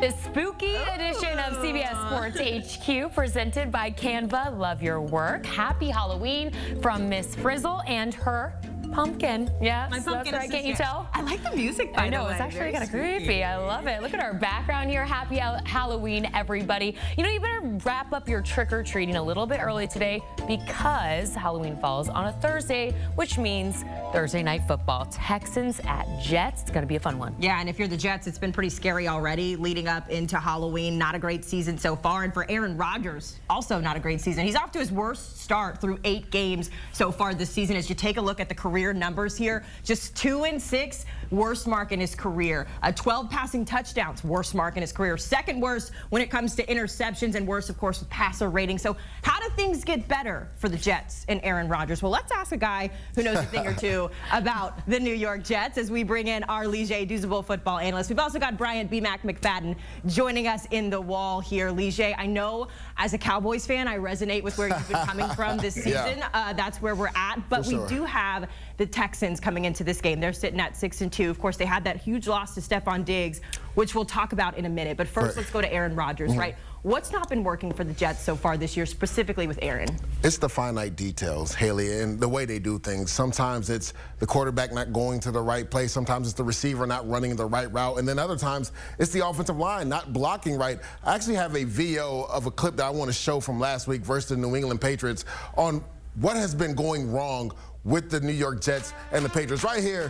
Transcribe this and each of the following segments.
The spooky edition of CBS Sports HQ, presented by Canva. Love your work. Happy Halloween from Miss Frizzle and her pumpkin. Yeah, my pumpkin that's right. Can't you tell? I like the music, by I know, the way. it's actually kind of creepy. I love it. Look at our background here. Happy Halloween, everybody. You know, you better wrap up your trick-or-treating a little bit early today because Halloween falls on a Thursday, which means Thursday night football. Texans at Jets. It's going to be a fun one. Yeah, and if you're the Jets, it's been pretty scary already leading up into Halloween. Not a great season so far. And for Aaron Rodgers, also not a great season. He's off to his worst start through 8 games so far this season. As you take a look at the career numbers here, just 2-6, worst mark in his career. 12 passing touchdowns, worst mark in his career. Second worst when it comes to interceptions, and worst, of course, with passer rating. So how do things get better for the Jets and Aaron Rodgers? Well, let's ask a guy who knows a thing or two about the New York Jets as we bring in our Douzable football analyst. We've also got Bryant McFadden joining us in the wall here. I know as a Cowboys fan, I resonate with where you've been coming from this season. Yeah. That's where we're at. But we do have the Texans coming into this game. They're sitting at 6-2. Of course, they had that huge loss to Stephon Diggs, which we'll talk about in a minute. But first, let's go to Aaron Rodgers, right? What's not been working for the Jets so far this year, specifically with Aaron? It's the finite details, Haley, and the way they do things. Sometimes it's the quarterback not going to the right place. Sometimes it's the receiver not running the right route. And then other times it's the offensive line not blocking right. I actually have a video of a clip that I want to show from last week versus the New England Patriots on what has been going wrong with the New York Jets and the Patriots. Right here,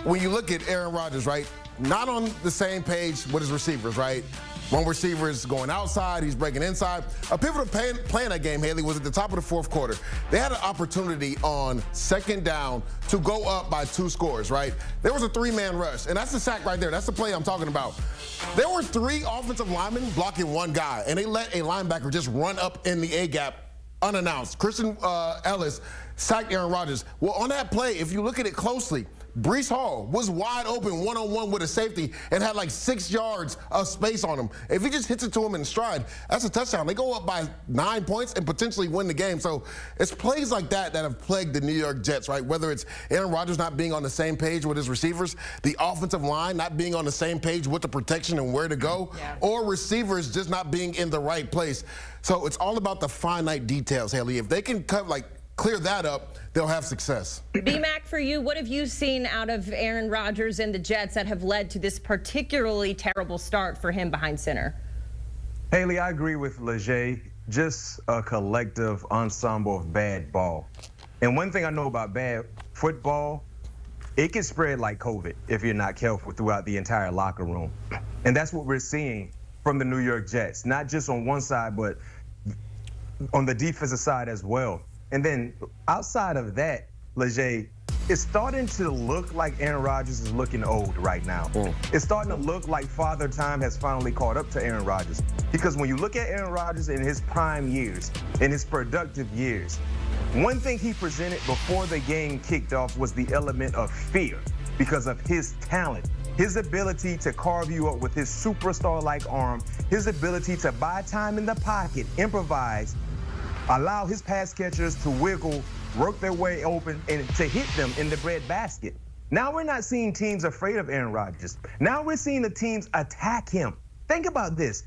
when you look at Aaron Rodgers, right, not on the same page with his receivers, right? One receiver is going outside, he's breaking inside. A pivotal play in that game, Haley, was at the top of the fourth quarter. They had an opportunity on second down to go up by 2 scores, right? There was a 3-man rush, and that's the sack right there. That's the play I'm talking about. There were 3 offensive linemen blocking 1 guy, and they let a linebacker just run up in the A-gap unannounced. Christian Ellis sacked Aaron Rodgers. Well, on that play, if you look at it closely, Breece Hall was wide open one-on-one with a safety and had like 6 yards of space on him. If he just hits it to him in stride, that's a touchdown. They go up by 9 points and potentially win the game. So it's plays like that that have plagued the New York Jets, right? Whether it's Aaron Rodgers not being on the same page with his receivers, the offensive line not being on the same page with the protection and where to go, or receivers just not being in the right place. So it's all about the finite details, Haley. If they can clear that up, they'll have success. B-Mac, for you, what have you seen out of Aaron Rodgers and the Jets that have led to this particularly terrible start for him behind center? Haley, I agree with Leger. Just a collective ensemble of bad ball. And one thing I know about bad football, it can spread like COVID if you're not careful throughout the entire locker room. And that's what we're seeing from the New York Jets, not just on one side, but on the defensive side as well. And then outside of that, Leger, it's starting to look like Aaron Rodgers is looking old right now. It's starting to look like Father Time has finally caught up to Aaron Rodgers. Because when you look at Aaron Rodgers in his prime years, in his productive years, one thing he presented before the game kicked off was the element of fear because of his talent, his ability to carve you up with his superstar-like arm, his ability to buy time in the pocket, improvise, allow his pass catchers to wiggle, work their way open, and to hit them in the breadbasket. Now we're not seeing teams afraid of Aaron Rodgers. Now we're seeing the teams attack him. Think about this.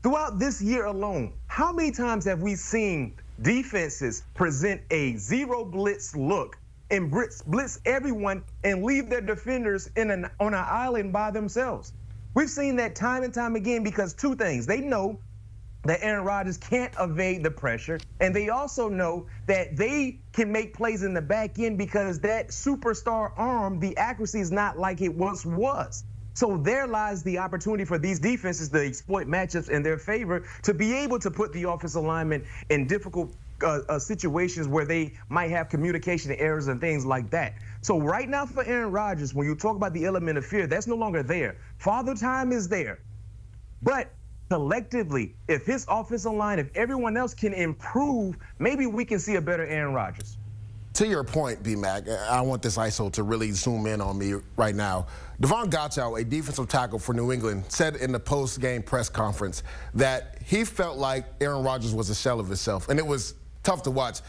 Throughout this year alone, how many times have we seen defenses present a zero blitz look and blitz everyone and leave their defenders on an island by themselves? We've seen that time and time again because 2 things. They know that Aaron Rodgers can't evade the pressure, and they also know that they can make plays in the back end because that superstar arm, the accuracy is not like it once was. So there lies the opportunity for these defenses to exploit matchups in their favor to be able to put the offensive linemen in difficult situations where they might have communication errors and things like that. So right now for Aaron Rodgers, when you talk about the element of fear, that's no longer there. Father Time is there. But collectively, if his offensive line, if everyone else can improve, maybe we can see a better Aaron Rodgers. To your point, B-Mac, I want this ISO to really zoom in on me right now. Devon Gottschall, a defensive tackle for New England, said in the post-game press conference that he felt like Aaron Rodgers was a shell of himself, and it was tough to watch.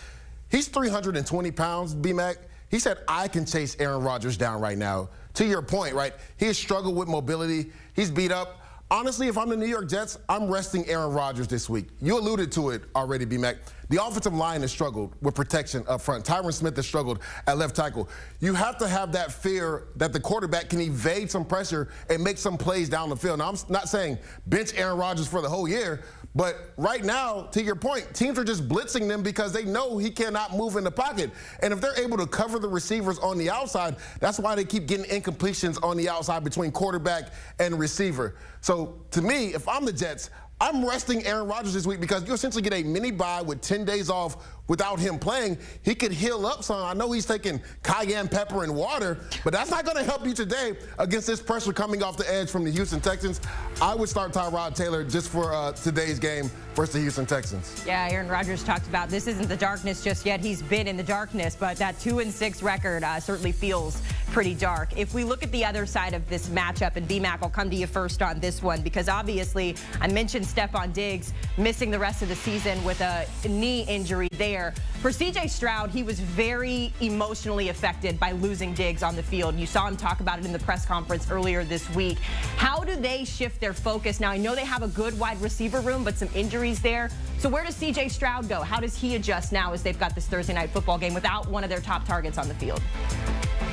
He's 320 pounds, B-Mac. He said, I can chase Aaron Rodgers down right now. To your point, right, he has struggled with mobility. He's beat up. Honestly, if I'm the New York Jets, I'm resting Aaron Rodgers this week. You alluded to it already, B-Mac. The offensive line has struggled with protection up front. Tyron Smith has struggled at left tackle. You have to have that fear that the quarterback can evade some pressure and make some plays down the field. Now, I'm not saying bench Aaron Rodgers for the whole year, but right now, to your point, teams are just blitzing them because they know he cannot move in the pocket. And if they're able to cover the receivers on the outside, that's why they keep getting incompletions on the outside between quarterback and receiver. So to me, if I'm the Jets, I'm resting Aaron Rodgers this week because you essentially get a mini bye with 10 days off without him playing. He could heal up some. I know he's taking cayenne pepper and water, but that's not going to help you today against this pressure coming off the edge from the Houston Texans. I would start Tyrod Taylor just for today's game versus the Houston Texans. Yeah, Aaron Rodgers talked about this isn't the darkness just yet. He's been in the darkness, but that 2-6 record certainly feels pretty dark. If we look at the other side of this matchup, and B-Mac, I'll come to you first on this one, because obviously I mentioned Stephon Diggs missing the rest of the season with a knee injury there. For C.J. Stroud, he was very emotionally affected by losing Diggs on the field. You saw him talk about it in the press conference earlier this week. How do they shift their focus? Now, I know they have a good wide receiver room, but some injuries there. So where does C.J. Stroud go? How does he adjust now as they've got this Thursday night football game without one of their top targets on the field?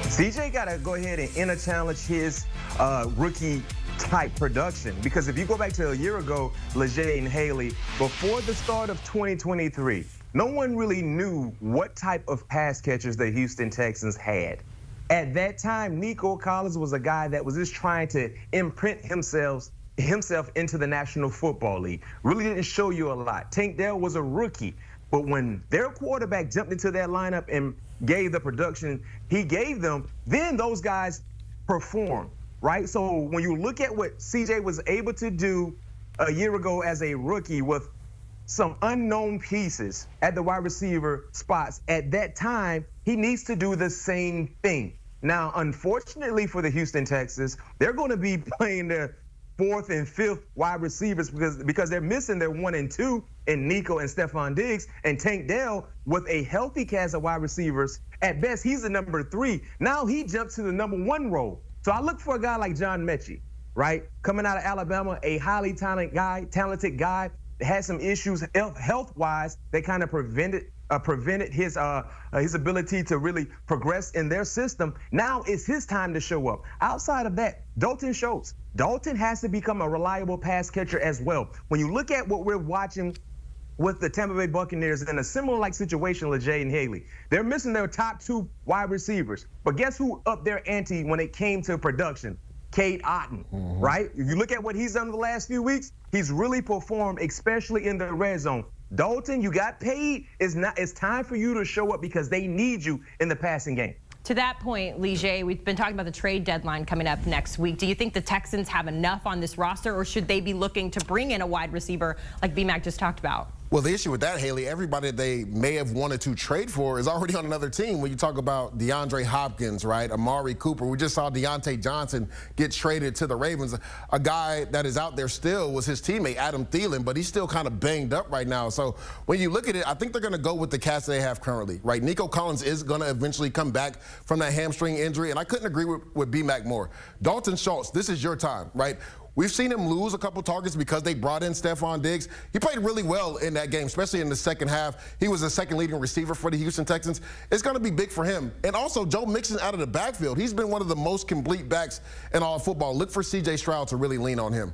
CJ got to go ahead and inner challenge his rookie type production, because if you go back to a year ago, Leger and Haley, before the start of 2023, no one really knew what type of pass catchers the Houston Texans had. At that time, Nico Collins was a guy that was just trying to imprint himself into the National Football League. Really didn't show you a lot. Tank Dell was a rookie, but when their quarterback jumped into that lineup and gave the production he gave them, then those guys performed, right? So when you look at what CJ was able to do a year ago as a rookie with some unknown pieces at the wide receiver spots, at that time, he needs to do the same thing. Now, unfortunately for the Houston Texans, they're going to be playing their 4th and 5th wide receivers because they're missing their 1 and 2 in Nico and Stephon Diggs, and Tank Dell with a healthy cast of wide receivers. At best, he's the number 3. Now he jumps to the number 1 role. So I look for a guy like John Mechie, right? Coming out of Alabama, a highly talented guy, had some issues health-wise that kind of prevented his ability to really progress in their system. Now it's his time to show up. Outside of that, Dalton Schultz. Dalton has to become a reliable pass catcher as well. When you look at what we're watching with the Tampa Bay Buccaneers in a similar like situation with Jay and Haley, they're missing their top 2 wide receivers. But guess who upped their ante when it came to production? Cade Otton, right? If you look at what he's done the last few weeks, he's really performed, especially in the red zone. Dalton, you got paid. It's time for you to show up because they need you in the passing game. To that point, Leger, we've been talking about the trade deadline coming up next week. Do you think the Texans have enough on this roster, or should they be looking to bring in a wide receiver like B-Mac just talked about? Well, the issue with that, Haley, everybody they may have wanted to trade for is already on another team. When you talk about DeAndre Hopkins, right, Amari Cooper, we just saw Deontay Johnson get traded to the Ravens. A guy that is out there still was his teammate, Adam Thielen, but he's still kind of banged up right now. So when you look at it, I think they're going to go with the cast they have currently, right? Nico Collins is going to eventually come back from that hamstring injury, and I couldn't agree with B-Mac more. Dalton Schultz, this is your time, right? We've seen him lose a couple targets because they brought in Stephon Diggs. He played really well in that game, especially in the second half. He was the second leading receiver for the Houston Texans. It's going to be big for him. And also, Joe Mixon out of the backfield. He's been one of the most complete backs in all of football. Look for C.J. Stroud to really lean on him.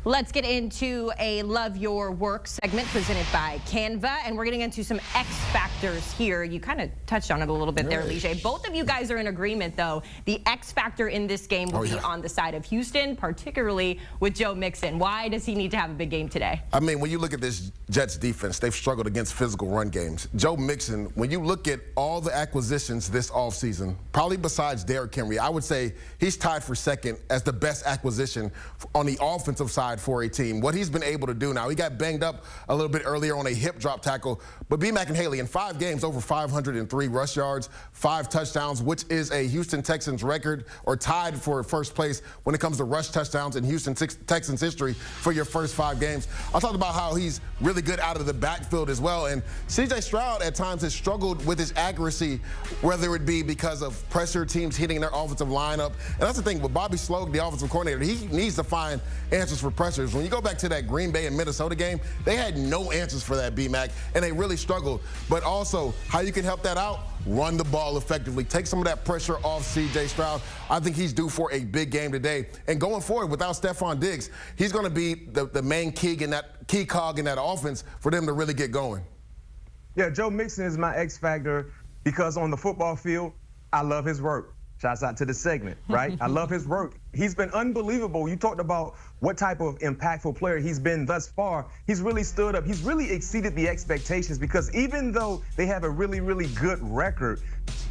Let's get into a Love Your Work segment presented by Canva, and we're getting into some X factors here. You kind of touched on it a little bit there, Leger. Both of you guys are in agreement, though. The X factor in this game will be on the side of Houston, particularly with Joe Mixon. Why does he need to have a big game today? I mean, when you look at this Jets defense, they've struggled against physical run games. Joe Mixon, when you look at all the acquisitions this offseason, probably besides Derrick Henry, I would say he's tied for second as the best acquisition on the offensive side tied for a team. What he's been able to do now, he got banged up a little bit earlier on a hip drop tackle, but B-Mac and Haley in 5 games, over 503 rush yards, 5 touchdowns, which is a Houston Texans record, or tied for first place when it comes to rush touchdowns in Houston Texans history for your first 5 games. I talked about how he's really good out of the backfield as well, and C.J. Stroud at times has struggled with his accuracy, whether it be because of pressure, teams hitting their offensive lineup. And that's the thing with Bobby Sloak, the offensive coordinator, he needs to find answers for pressures. When you go back to that Green Bay and Minnesota game, they had no answers for that, B-Mac, and they really struggled. But also, how you can help that out? Run the ball effectively. Take some of that pressure off C.J. Stroud. I think he's due for a big game today. And going forward, without Stephon Diggs, he's going to be the main key cog in that offense for them to really get going. Yeah, Joe Mixon is my X factor because on the football field, I love his work. Shouts out to the segment, right? I love his work. He's been unbelievable. You talked about what type of impactful player he's been thus far. He's really stood up. He's really exceeded the expectations because even though they have a really, really good record,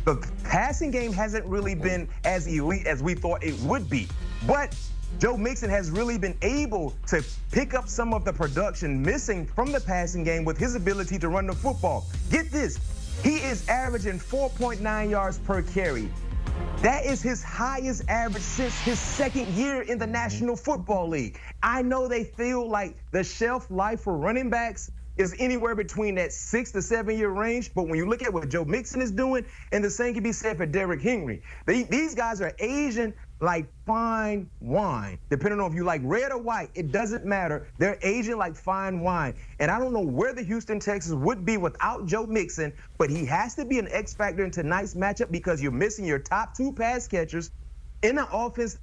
the passing game hasn't really been as elite as we thought it would be. But Joe Mixon has really been able to pick up some of the production missing from the passing game with his ability to run the football. Get this, he is averaging 4.9 yards per carry. That is his highest average since his second year in the National Football League. I know they feel like the shelf life for running backs is anywhere between that 6 to 7 year range, but when you look at what Joe Mixon is doing, and the same can be said for Derrick Henry. These guys are aging like fine wine. Depending on if you like red or white, it doesn't matter. They're aging like fine wine. And I don't know where the Houston Texans would be without Joe Mixon, but he has to be an X factor in tonight's matchup because you're missing your top 2 pass catchers in the offense.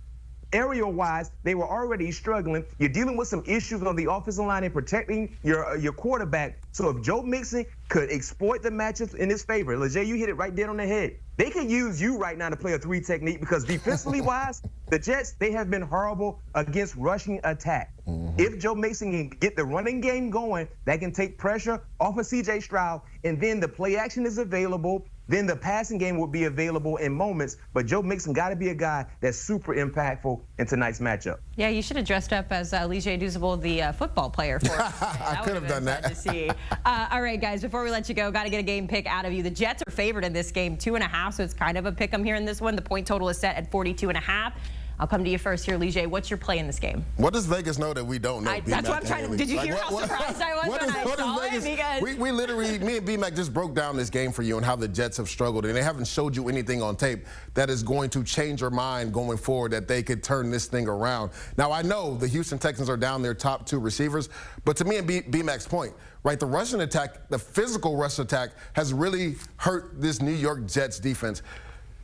Area-wise, they were already struggling. You're dealing with some issues on the offensive line and protecting your quarterback. So if Joe Mixon could exploit the matchups in his favor, LeJay, you hit it right dead on the head. They could use you right now to play a 3 technique because defensively-wise, the Jets, they have been horrible against rushing attack. If Joe Mixon can get the running game going, that can take pressure off of C.J. Stroud, and then the play action is available. Then the passing game will be available in moments. But Joe Mixon got to be a guy that's super impactful in tonight's matchup. Yeah, you should have dressed up as Douzable, the football player for us. I could have done that. To see. All right, guys, before we let you go, got to get a game pick out of you. The Jets are favored in this game, 2.5, so it's kind of a pick 'em here in this one. The point total is set at 42.5. I'll come to you first here, LeJay. What's your play in this game? What does Vegas know that we don't know? That's what I'm trying to. Did you hear how surprised I was when I saw it? Because we literally, me and B-Mac just broke down this game for you and how the Jets have struggled, and they haven't showed you anything on tape that is going to change your mind going forward that they could turn this thing around. Now, I know the Houston Texans are down their top 2 receivers, but to me and B-Mac's point, right, the rushing attack, the physical rush attack has really hurt this New York Jets defense.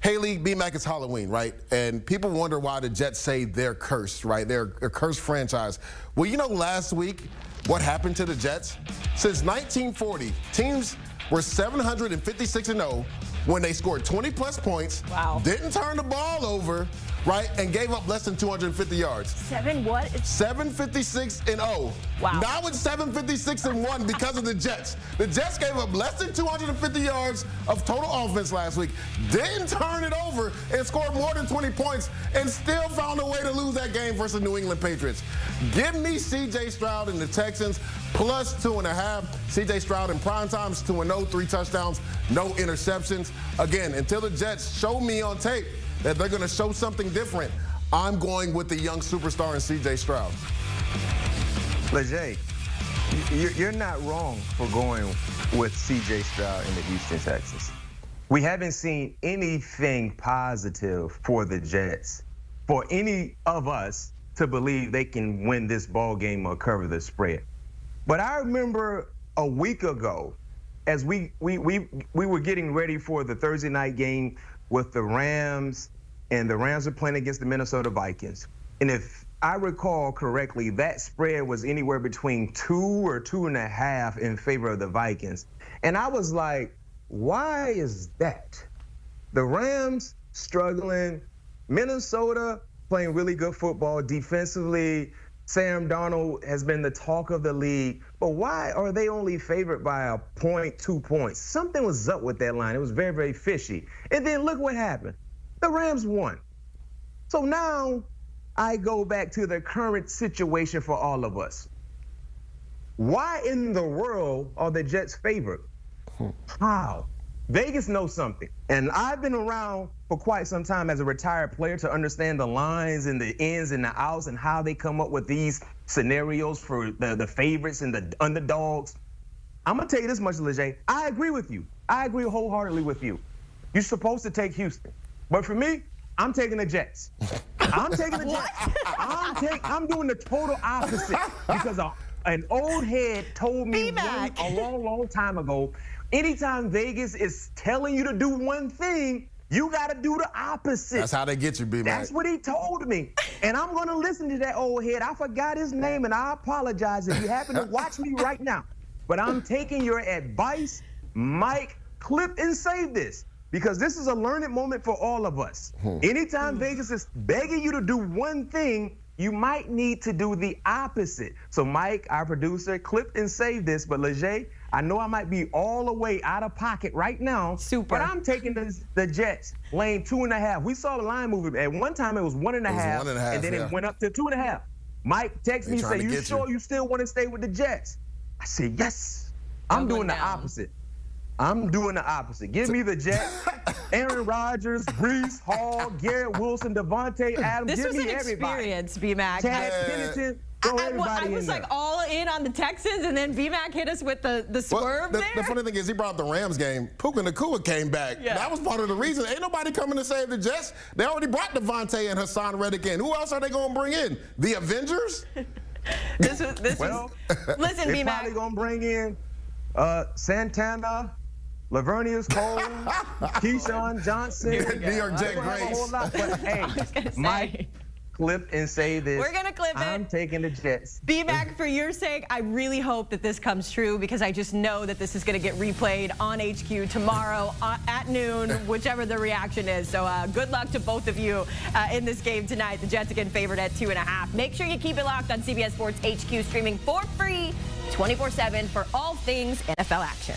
Haley, B-Mac, it's Halloween, right? And people wonder why the Jets say they're cursed, right? They're a cursed franchise. Well, you know last week what happened to the Jets? Since 1940, teams were 756-0 when they scored 20-plus points, didn't turn the ball over, right, and gave up less than 250 yards. 756-0. Wow. Now it's 756-1 because of the Jets. The Jets gave up less than 250 yards of total offense last week, didn't turn it over, and scored more than 20 points, and still found a way to lose that game versus New England Patriots. Give me C.J. Stroud and the Texans plus 2.5. C.J. Stroud in prime time is 2-0, 3 touchdowns, no interceptions. Again, until the Jets show me on tape that they're going to show something different, I'm going with the young superstar in C.J. Stroud. LeJay, you're not wrong for going with C.J. Stroud and the Houston Texans. We haven't seen anything positive for the Jets, for any of us to believe they can win this ball game or cover the spread. But I remember a week ago, as we were getting ready for the Thursday night game with the Rams, and the Rams are playing against the Minnesota Vikings. And if I recall correctly, that spread was anywhere between 2 or 2.5 in favor of the Vikings. And I was like, why is that? The Rams struggling, Minnesota playing really good football defensively. Sam Darnold has been the talk of the league, but why are they only favored by a point, 2 points? Something was up with that line. It was very, very fishy. And then look what happened. The Rams won. So now I go back to the current situation for all of us. Why in the world are the Jets favored? How? Vegas knows something. And I've been around for quite some time as a retired player to understand the lines and the ins and the outs and how they come up with these scenarios for the favorites and the underdogs. I'm going to tell you this much, Leger. I agree with you. I agree wholeheartedly with you. You're supposed to take Houston. But for me, I'm taking the Jets. I'm taking the Jets. I'm doing the total opposite because an old head told me a long, long time ago, anytime Vegas is telling you to do one thing, you got to do the opposite. That's how they get you, B-Mac. That's what he told me. And I'm going to listen to that old head. I forgot his name, and I apologize if you happen to watch me right now. But I'm taking your advice. Mike, clip and save this, because this is a learning moment for all of us. Anytime Vegas is begging you to do one thing, you might need to do the opposite. So Mike, our producer, clip and save this. But Leger, I know I might be all the way out of pocket right now. Super. But I'm taking the Jets, lane 2.5. We saw the line move. At one time it was 1.5, and then it went up to 2.5. Mike texted me, say, "You sure you still want to stay with the Jets?" I said, yes. I'm doing the opposite. I'm doing the opposite. Give me the Jets, Aaron Rodgers, Breece Hall, Garrett Wilson, Devontae Adams. This Give was me an everybody. experience, B-Mac. Chad Pennington. I was like all in on the Texans, and then B-Mac hit us with the swerve there. The funny thing is he brought up the Rams game. Puka Nacua came back. Yeah. That was part of the reason. Ain't nobody coming to save the Jets. They already brought Devontae and Hassan Reddick in. Who else are they going to bring in? The Avengers? Listen, they're B-Mac. probably going to bring in Santana, Lavernius Cole, Keyshawn Johnson. New York Jet Grace. But hey, Mike, clip and say this. We're going to clip it. I'm taking the Jets. B-Mac, for your sake, I really hope that this comes true, because I just know that this is going to get replayed on HQ tomorrow at noon, whichever the reaction is. So good luck to both of you in this game tonight. The Jets again favored at 2.5. Make sure you keep it locked on CBS Sports HQ, streaming for free 24/7 for all things NFL action.